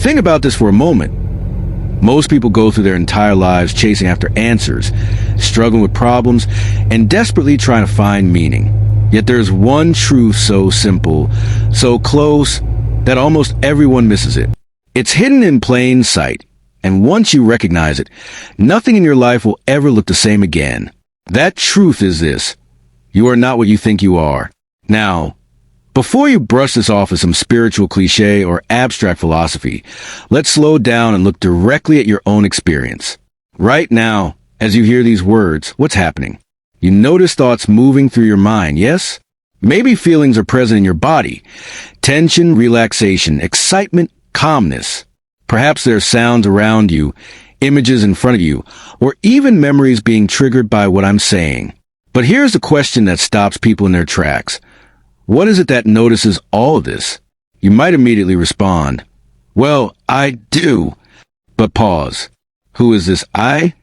Think about this for a moment. Most people go through their entire lives chasing after answers, struggling with problems, and desperately trying to find meaning. Yet there's one truth so simple, so close, that almost everyone misses it. It's hidden in plain sight, and once you recognize it, nothing in your life will ever look the same again. That truth is this: you are not what you think you are. Now, before you brush this off as some spiritual cliche or abstract philosophy, let's slow down and look directly at your own experience. Right now, as you hear these words, what's happening? You notice thoughts moving through your mind, yes? Maybe feelings are present in your body. Tension, relaxation, excitement, calmness. Perhaps there are sounds around you, images in front of you, or even memories being triggered by what I'm saying. But here's the question that stops people in their tracks. What is it that notices all of this? You might immediately respond, well, I do. But pause. Who is this I?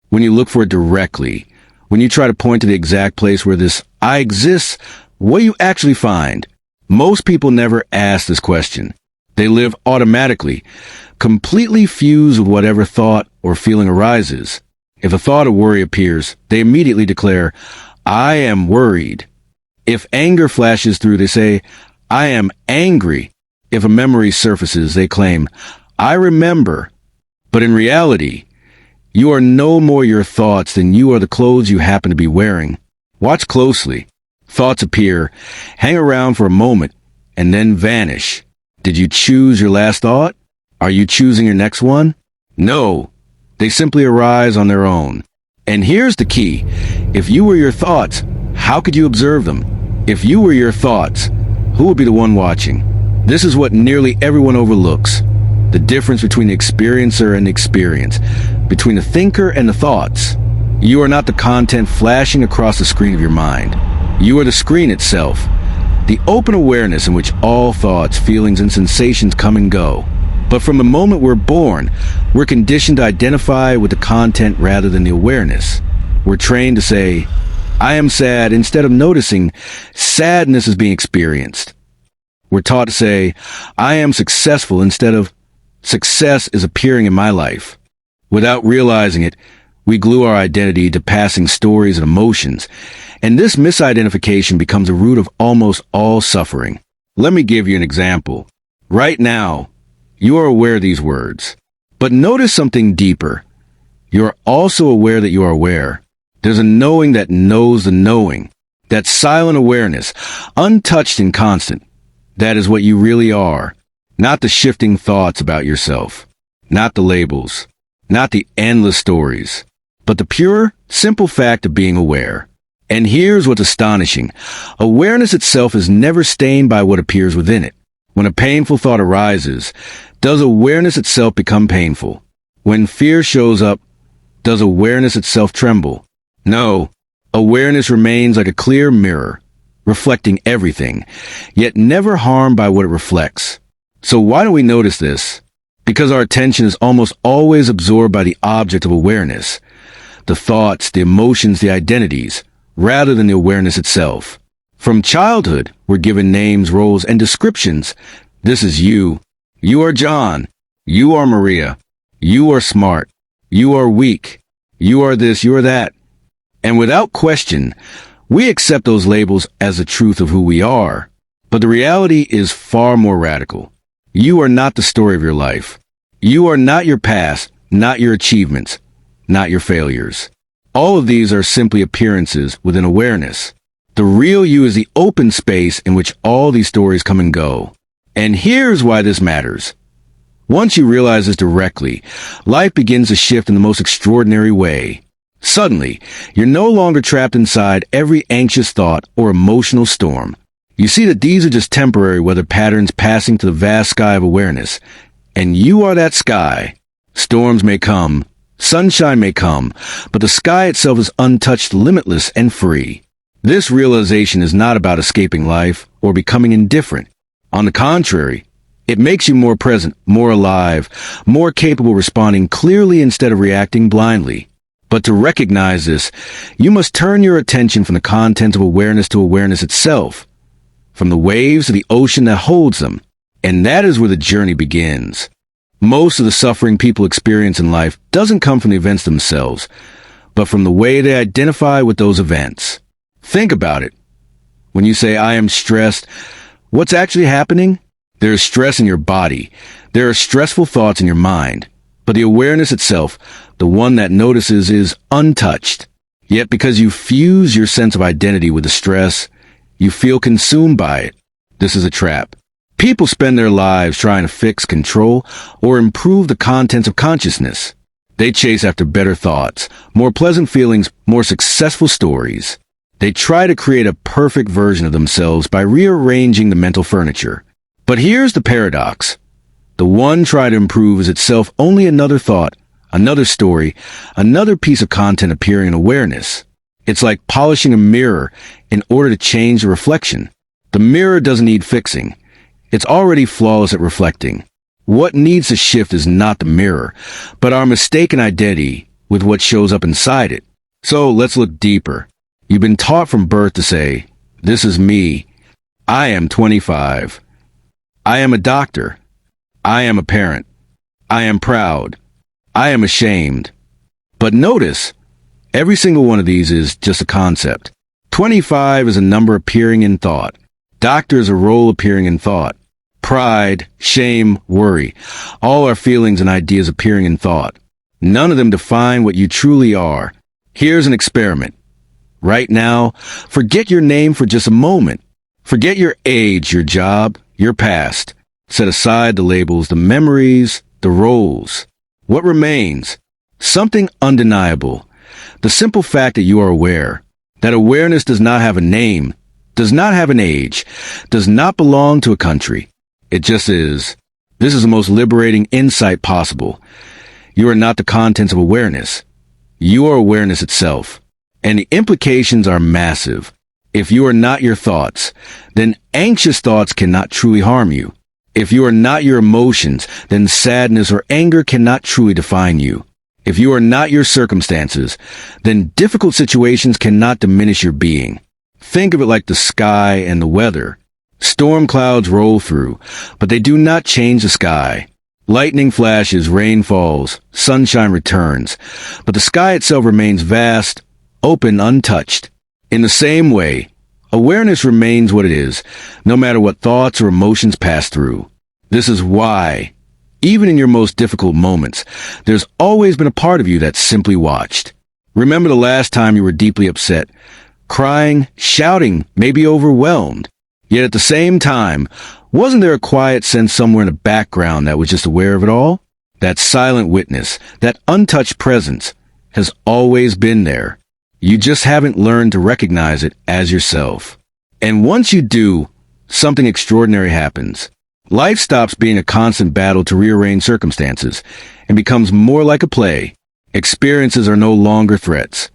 When you look for it directly, when you try to point to the exact place where this I exists, what do you actually find? Most people never ask this question. They live automatically, completely fused with whatever thought or feeling arises. If a thought of worry appears, they immediately declare, I am worried. If anger flashes through, they say, I am angry. If a memory surfaces, they claim, I remember. But in reality, you are no more your thoughts than you are the clothes you happen to be wearing. Watch closely. Thoughts appear, hang around for a moment, and then vanish. Did you choose your last thought? Are you choosing your next one? No. They simply arise on their own. And here's the key. If you were your thoughts, how could you observe them? If you were your thoughts, who would be the one watching? This is what nearly everyone overlooks. The difference between the experiencer and the experience, between the thinker and the thoughts. You are not the content flashing across the screen of your mind. You are the screen itself, the open awareness in which all thoughts, feelings, and sensations come and go. But from the moment we're born, we're conditioned to identify with the content rather than the awareness. We're trained to say, I am sad, instead of noticing sadness is being experienced. We're taught to say, I am successful, instead of success is appearing in my life. Without realizing it, we glue our identity to passing stories and emotions, and this misidentification becomes a root of almost all suffering. Let me give you an example. Right now, you are aware of these words, but notice something deeper. You are also aware that you are aware. There's a knowing that knows the knowing. That silent awareness, untouched and constant. That is what you really are. Not the shifting thoughts about yourself. Not the labels. Not the endless stories. But the pure, simple fact of being aware. And here's what's astonishing. Awareness itself is never stained by what appears within it. When a painful thought arises, does awareness itself become painful? When fear shows up, does awareness itself tremble? No, awareness remains like a clear mirror, reflecting everything, yet never harmed by what it reflects. So why do we notice this? Because our attention is almost always absorbed by the object of awareness, the thoughts, the emotions, the identities, rather than the awareness itself. From childhood, we're given names, roles, and descriptions. This is you. You are John. You are Maria. You are smart. You are weak. You are this, you are that. And without question, we accept those labels as the truth of who we are. But the reality is far more radical. You are not the story of your life. You are not your past, not your achievements, not your failures. All of these are simply appearances within awareness. The real you is the open space in which all these stories come and go. And here's why this matters. Once you realize this directly, life begins to shift in the most extraordinary way. Suddenly, you're no longer trapped inside every anxious thought or emotional storm. You see that these are just temporary weather patterns passing to the vast sky of awareness. And you are that sky. Storms may come, sunshine may come, but the sky itself is untouched, limitless, and free. This realization is not about escaping life or becoming indifferent. On the contrary, it makes you more present, more alive, more capable of responding clearly instead of reacting blindly. But to recognize this, you must turn your attention from the content of awareness to awareness itself, from the waves to the ocean that holds them. And that is where the journey begins. Most of the suffering people experience in life doesn't come from the events themselves, but from the way they identify with those events. Think about it. When you say, I am stressed, what's actually happening? There is stress in your body. There are stressful thoughts in your mind. But the awareness itself, the one that notices, is untouched. Yet because you fuse your sense of identity with the stress, you feel consumed by it. This is a trap. People spend their lives trying to fix, control, or improve the contents of consciousness. They chase after better thoughts, more pleasant feelings, more successful stories. They try to create a perfect version of themselves by rearranging the mental furniture. But here's the paradox. The one try to improve is itself only another thought, another story, another piece of content appearing in awareness. It's like polishing a mirror in order to change the reflection. The mirror doesn't need fixing. It's already flawless at reflecting. What needs to shift is not the mirror, but our mistaken identity with what shows up inside it. So let's look deeper. You've been taught from birth to say, this is me. I am 25. I am a doctor. I am a parent. I am proud. I am ashamed. But notice, every single one of these is just a concept. 25 is a number appearing in thought. Doctor is a role appearing in thought. Pride, shame, worry, all are feelings and ideas appearing in thought. None of them define what you truly are. Here's an experiment. Right now, forget your name for just a moment. Forget your age, your job, your past. Set aside the labels, the memories, the roles. What remains? Something undeniable. The simple fact that you are aware. That awareness does not have a name, does not have an age, does not belong to a country. It just is. This is the most liberating insight possible. You are not the contents of awareness. You are awareness itself. And the implications are massive. If you are not your thoughts, then anxious thoughts cannot truly harm you. If you are not your emotions, then sadness or anger cannot truly define you. If you are not your circumstances, then difficult situations cannot diminish your being. Think of it like the sky and the weather. Storm clouds roll through, but they do not change the sky. Lightning flashes, rain falls, sunshine returns, but the sky itself remains vast, open, untouched. In the same way, awareness remains what it is, no matter what thoughts or emotions pass through. This is why, even in your most difficult moments, there's always been a part of you that simply watched. Remember the last time you were deeply upset, crying, shouting, maybe overwhelmed. Yet at the same time, wasn't there a quiet sense somewhere in the background that was just aware of it all? That silent witness, that untouched presence, has always been there. You just haven't learned to recognize it as yourself. And once you do, something extraordinary happens. Life stops being a constant battle to rearrange circumstances and becomes more like a play. Experiences are no longer threats.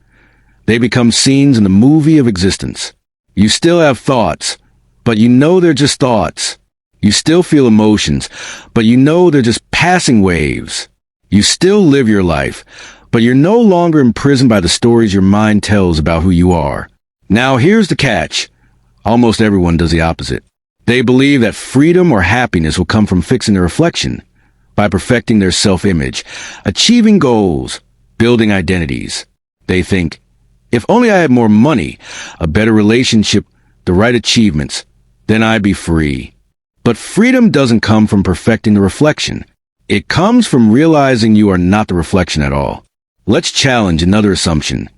They become scenes in the movie of existence. You still have thoughts, but you know they're just thoughts. You still feel emotions, but you know they're just passing waves. You still live your life, but you're no longer imprisoned by the stories your mind tells about who you are. Now here's the catch. Almost everyone does the opposite. They believe that freedom or happiness will come from fixing their reflection, by perfecting their self-image, achieving goals, building identities. They think, if only I had more money, a better relationship, the right achievements, then I'd be free. But freedom doesn't come from perfecting the reflection. It comes from realizing you are not the reflection at all. Let's challenge another assumption.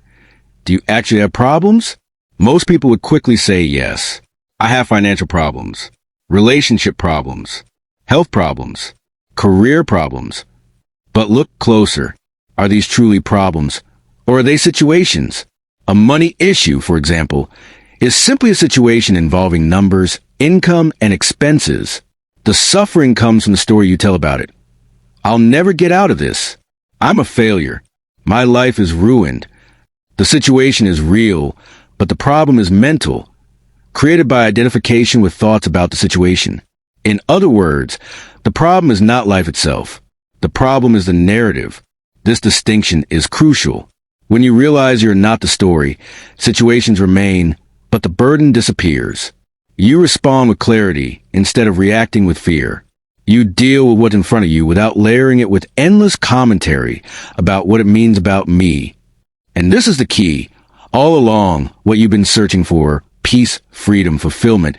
Do you actually have problems? Most people would quickly say yes. I have financial problems, relationship problems, health problems, career problems. But look closer. Are these truly problems? Or are they situations? A money issue, for example, is simply a situation involving numbers, income, and expenses. The suffering comes from the story you tell about it. I'll never get out of this. I'm a failure. My life is ruined. The situation is real, but the problem is mental, created by identification with thoughts about the situation. In other words, the problem is not life itself. The problem is the narrative. This distinction is crucial. When you realize you're not the story, situations remain, but the burden disappears. You respond with clarity instead of reacting with fear. You deal with what's in front of you without layering it with endless commentary about what it means about me. And this is the key. All along, what you've been searching for, peace, freedom, fulfillment,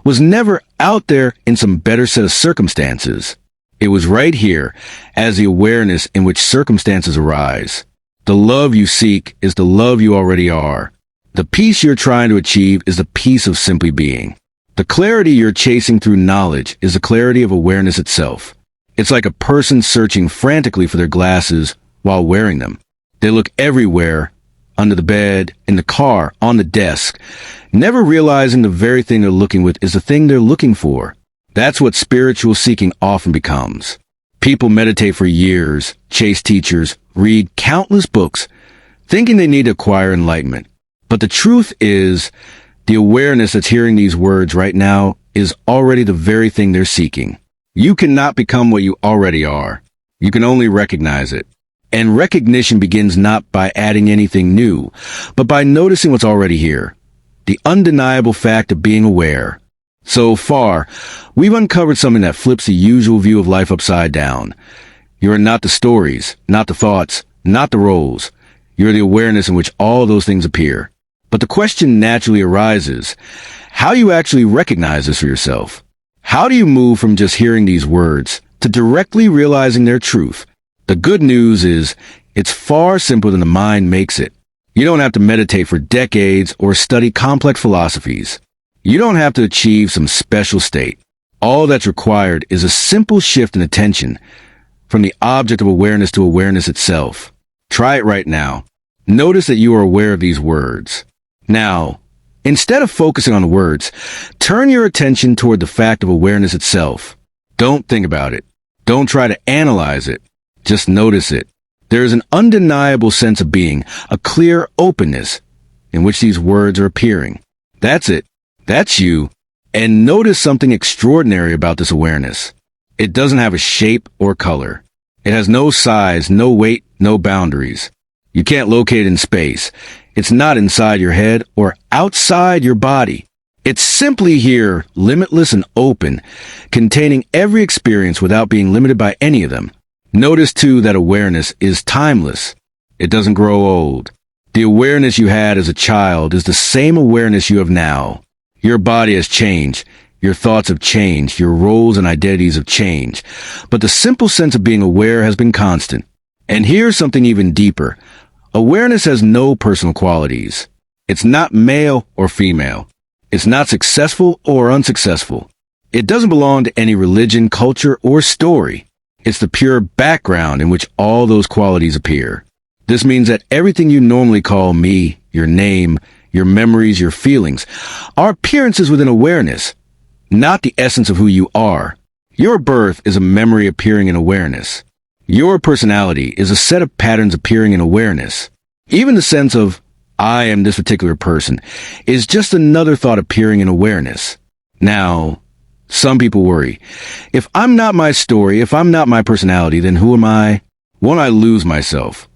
was never out there in some better set of circumstances. It was right here, as the awareness in which circumstances arise. The love you seek is the love you already are. The peace you're trying to achieve is the peace of simply being. The clarity you're chasing through knowledge is the clarity of awareness itself. It's like a person searching frantically for their glasses while wearing them. They look everywhere, under the bed, in the car, on the desk, never realizing the very thing they're looking with is the thing they're looking for. That's what spiritual seeking often becomes. People meditate for years, chase teachers, read countless books, thinking they need to acquire enlightenment. But the truth is, the awareness that's hearing these words right now is already the very thing they're seeking. You cannot become what you already are. You can only recognize it. And recognition begins not by adding anything new, but by noticing what's already here. The undeniable fact of being aware. So far, we've uncovered something that flips the usual view of life upside down. You are not the stories, not the thoughts, not the roles. You're the awareness in which all those things appear. But the question naturally arises, how do you actually recognize this for yourself? How do you move from just hearing these words to directly realizing their truth? The good news is, it's far simpler than the mind makes it. You don't have to meditate for decades or study complex philosophies. You don't have to achieve some special state. All that's required is a simple shift in attention from the object of awareness to awareness itself. Try it right now. Notice that you are aware of these words. Now, instead of focusing on the words, turn your attention toward the fact of awareness itself. Don't think about it. Don't try to analyze it. Just notice it. There is an undeniable sense of being, a clear openness in which these words are appearing. That's it. That's you. And notice something extraordinary about this awareness. It doesn't have a shape or color. It has no size, no weight, no boundaries. You can't locate it in space. It's not inside your head or outside your body. It's simply here, limitless and open, containing every experience without being limited by any of them. Notice, too, that awareness is timeless. It doesn't grow old. The awareness you had as a child is the same awareness you have now. Your body has changed. Your thoughts have changed. Your roles and identities have changed. But the simple sense of being aware has been constant. And here's something even deeper. Awareness has no personal qualities. It's not male or female. It's not successful or unsuccessful. It doesn't belong to any religion, culture, or story. It's the pure background in which all those qualities appear. This means that everything you normally call me, your name, your memories, your feelings, are appearances within awareness, not the essence of who you are. Your birth is a memory appearing in awareness. Your personality is a set of patterns appearing in awareness. Even the sense of, I am this particular person, is just another thought appearing in awareness. Now, some people worry. If I'm not my story, if I'm not my personality, then who am I? Won't I lose myself?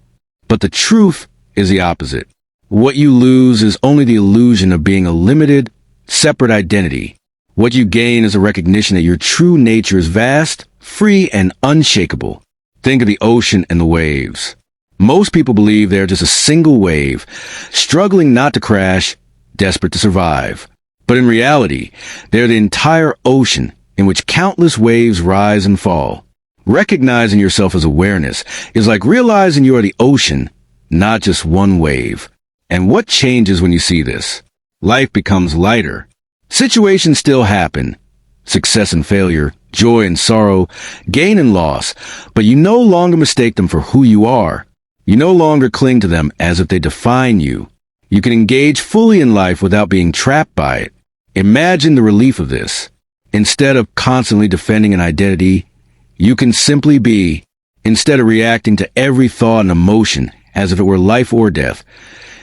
But the truth is the opposite. What you lose is only the illusion of being a limited, separate identity. What you gain is a recognition that your true nature is vast, free, and unshakable. Think of the ocean and the waves. Most people believe they're just a single wave, struggling not to crash, desperate to survive. But in reality, they're the entire ocean in which countless waves rise and fall. Recognizing yourself as awareness is like realizing you are the ocean, not just one wave. And what changes when you see this? Life becomes lighter. Situations still happen. Success and failure, joy and sorrow, gain and loss, but you no longer mistake them for who you are. You no longer cling to them as if they define you. You can engage fully in life without being trapped by it. Imagine the relief of this. Instead of constantly defending an identity, you can simply be. Instead of reacting to every thought and emotion as if it were life or death,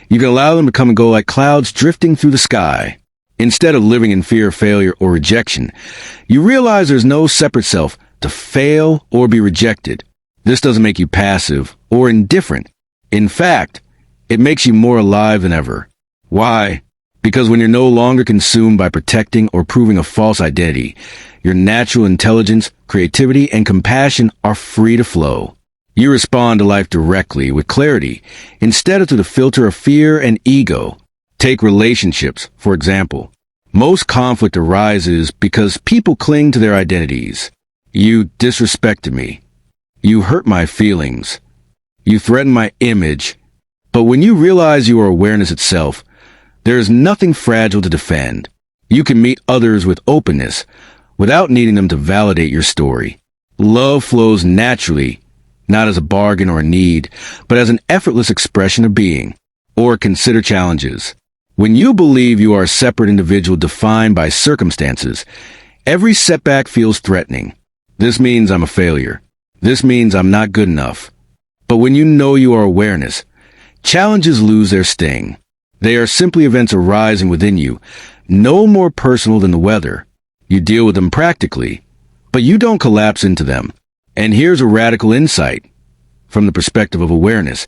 you can allow them to come and go like clouds drifting through the sky. Instead of living in fear of failure or rejection, you realize there's no separate self to fail or be rejected. This doesn't make you passive or indifferent. In fact, it makes you more alive than ever. Why? Because when you're no longer consumed by protecting or proving a false identity, Your natural intelligence, creativity, and compassion are free to flow. You respond to life directly with clarity instead of through the filter of fear and ego. Take relationships, for example. Most conflict arises because people cling to their identities. You disrespected me. You hurt my feelings. You threaten my image. But when you realize you are awareness itself, there is nothing fragile to defend. You can meet others with openness without needing them to validate your story. Love flows naturally, not as a bargain or a need, but as an effortless expression of being. Or consider challenges. When you believe you are a separate individual defined by circumstances, every setback feels threatening. This means I'm a failure. This means I'm not good enough. But when you know you are awareness, challenges lose their sting. They are simply events arising within you, no more personal than the weather. You deal with them practically, but you don't collapse into them. And here's a radical insight. From the perspective of awareness,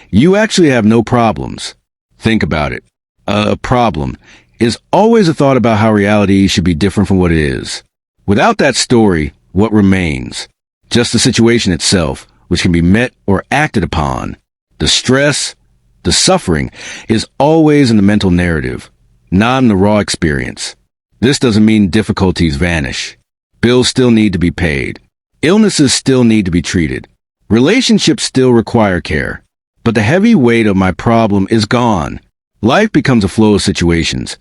you actually have no problems. Think about it. A problem is always a thought about how reality should be different from what it is. Without that story, what remains? Just the situation itself, which can be met or acted upon. The stress, the suffering, is always in the mental narrative, not in the raw experience. This doesn't mean difficulties vanish. Bills still need to be paid. Illnesses still need to be treated. Relationships still require care. But the heavy weight of my problem is gone. Life becomes a flow of situations,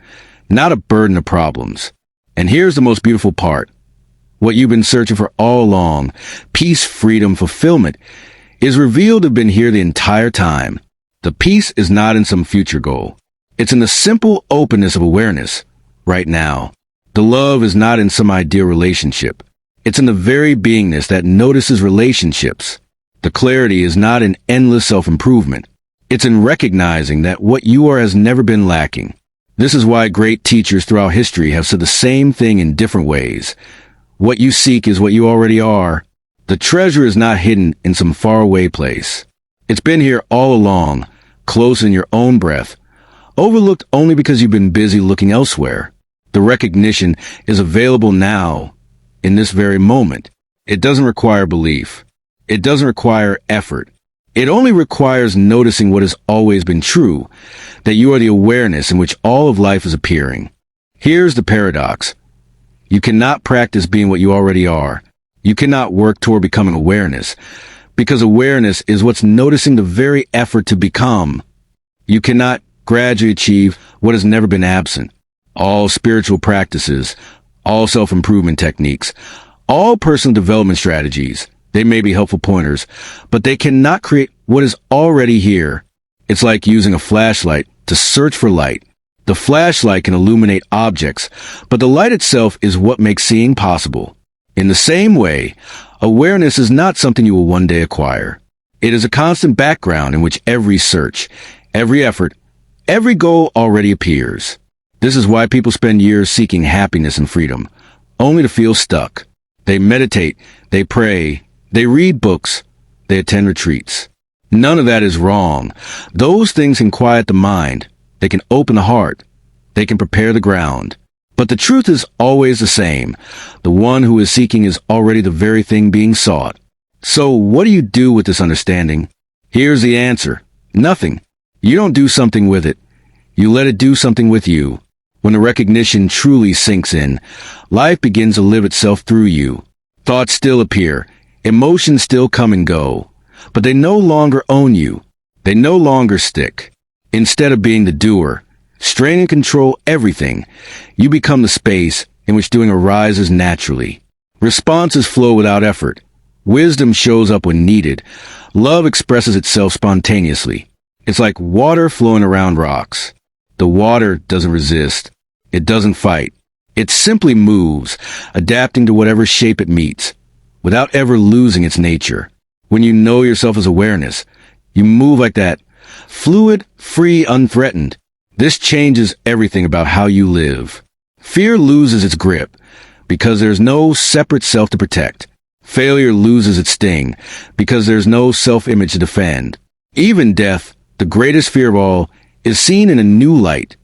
not a burden of problems. And here's the most beautiful part. What you've been searching for all along, peace, freedom, fulfillment, is revealed to have been here the entire time. The peace is not in some future goal. It's in the simple openness of awareness, right now. The love is not in some ideal relationship. It's in the very beingness that notices relationships. The clarity is not in endless self-improvement. It's in recognizing that what you are has never been lacking. This is why great teachers throughout history have said the same thing in different ways. What you seek is what you already are. The treasure is not hidden in some faraway place. It's been here all along, close in your own breath, overlooked only because you've been busy looking elsewhere. The recognition is available now, in this very moment. It doesn't require belief. It doesn't require effort. It only requires noticing what has always been true, that you are the awareness in which all of life is appearing. Here's the paradox. You cannot practice being what you already are. You cannot work toward becoming awareness, because awareness is what's noticing the very effort to become. You cannot gradually achieve what has never been absent. All spiritual practices, all self-improvement techniques, all personal development strategies, they may be helpful pointers, but they cannot create what is already here. It's like using a flashlight to search for light. The flashlight can illuminate objects, but the light itself is what makes seeing possible. In the same way, awareness is not something you will one day acquire. It is a constant background in which every search, every effort, every goal already appears. This is why people spend years seeking happiness and freedom, only to feel stuck. They meditate, they pray, they read books, they attend retreats. None of that is wrong. Those things can quiet the mind. They can open the heart. They can prepare the ground. But the truth is always the same. The one who is seeking is already the very thing being sought. So what do you do with this understanding? Here's the answer. Nothing. You don't do something with it. You let it do something with you. When the recognition truly sinks in, life begins to live itself through you. Thoughts still appear. Emotions still come and go. But they no longer own you. They no longer stick. Instead of being the doer, strain and control everything, you become the space in which doing arises naturally. Responses flow without effort. Wisdom shows up when needed. Love expresses itself spontaneously. It's like water flowing around rocks. The water doesn't resist. It doesn't fight. It simply moves, adapting to whatever shape it meets, without ever losing its nature. When you know yourself as awareness, you move like that, fluid, free, unthreatened. This changes everything about how you live. Fear loses its grip because there's no separate self to protect. Failure loses its sting because there's no self-image to defend. Even death, the greatest fear of all, is seen in a new light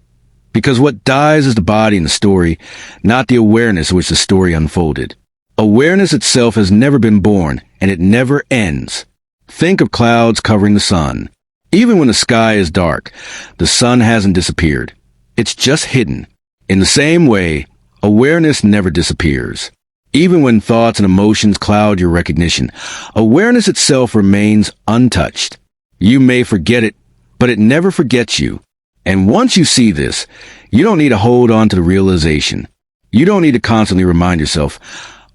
Because what dies is the body in the story, not the awareness in which the story unfolded. Awareness itself has never been born, and it never ends. Think of clouds covering the sun. Even when the sky is dark, the sun hasn't disappeared. It's just hidden. In the same way, awareness never disappears. Even when thoughts and emotions cloud your recognition, awareness itself remains untouched. You may forget it, but it never forgets you. And once you see this, you don't need to hold on to the realization. You don't need to constantly remind yourself,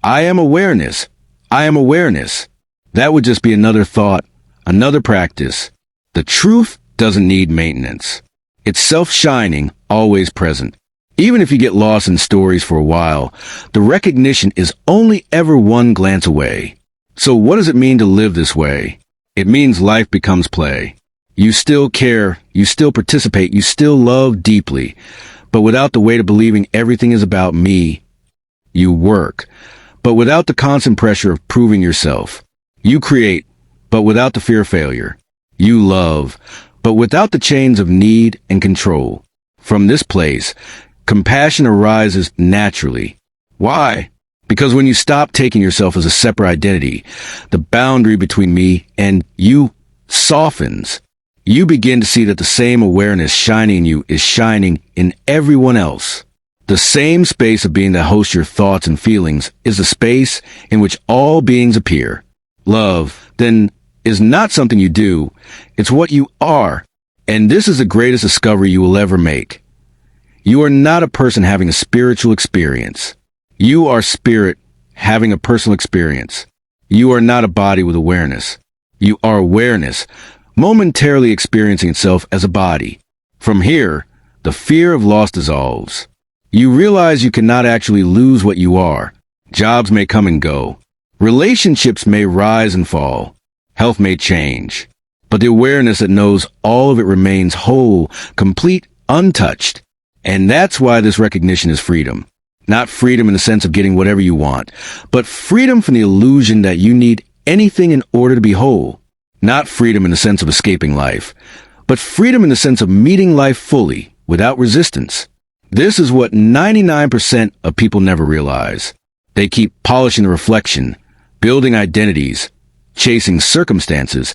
I am awareness. I am awareness. That would just be another thought, another practice. The truth doesn't need maintenance. It's self-shining, always present. Even if you get lost in stories for a while, the recognition is only ever one glance away. So what does it mean to live this way? It means life becomes play. You still care, you still participate, you still love deeply, but without the weight of believing everything is about me. You work, but without the constant pressure of proving yourself. You create, but without the fear of failure. You love, but without the chains of need and control. From this place, compassion arises naturally. Why? Because when you stop taking yourself as a separate identity, the boundary between me and you softens. You begin to see that the same awareness shining in you is shining in everyone else. The same space of being that hosts your thoughts and feelings is the space in which all beings appear. Love, then, is not something you do, it's what you are. And this is the greatest discovery you will ever make. You are not a person having a spiritual experience. You are spirit having a personal experience. You are not a body with awareness. You are awareness, momentarily experiencing itself as a body. From here, the fear of loss dissolves. You realize you cannot actually lose what you are. Jobs may come and go. Relationships may rise and fall. Health may change. But the awareness that knows all of it remains whole, complete, untouched. And that's why this recognition is freedom. Not freedom in the sense of getting whatever you want, but freedom from the illusion that you need anything in order to be whole. Not freedom in the sense of escaping life, but freedom in the sense of meeting life fully, without resistance. This is what 99% of people never realize. They keep polishing the reflection, building identities, chasing circumstances,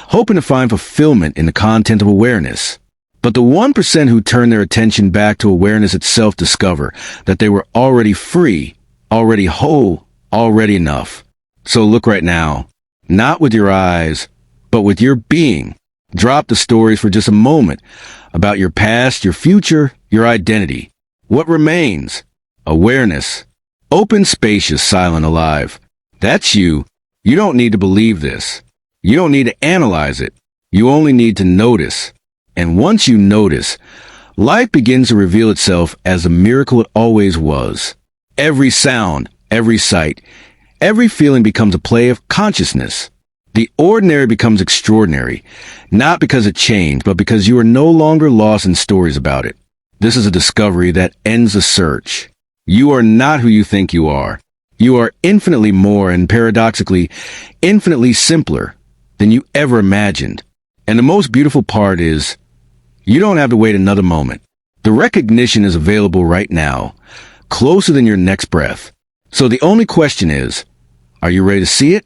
hoping to find fulfillment in the content of awareness. But the 1% who turn their attention back to awareness itself discover that they were already free, already whole, already enough. So look right now, not with your eyes, but with your being. Drop the stories for just a moment about your past, your future, your identity. What remains? Awareness. Open, spacious, silent, alive. That's you. You don't need to believe this. You don't need to analyze it. You only need to notice. And once you notice, life begins to reveal itself as the miracle it always was. Every sound, every sight, every feeling becomes a play of consciousness. The ordinary becomes extraordinary, not because it changed, but because you are no longer lost in stories about it. This is a discovery that ends the search. You are not who you think you are. You are infinitely more and paradoxically, infinitely simpler than you ever imagined. And the most beautiful part is, you don't have to wait another moment. The recognition is available right now, closer than your next breath. So the only question is, are you ready to see it?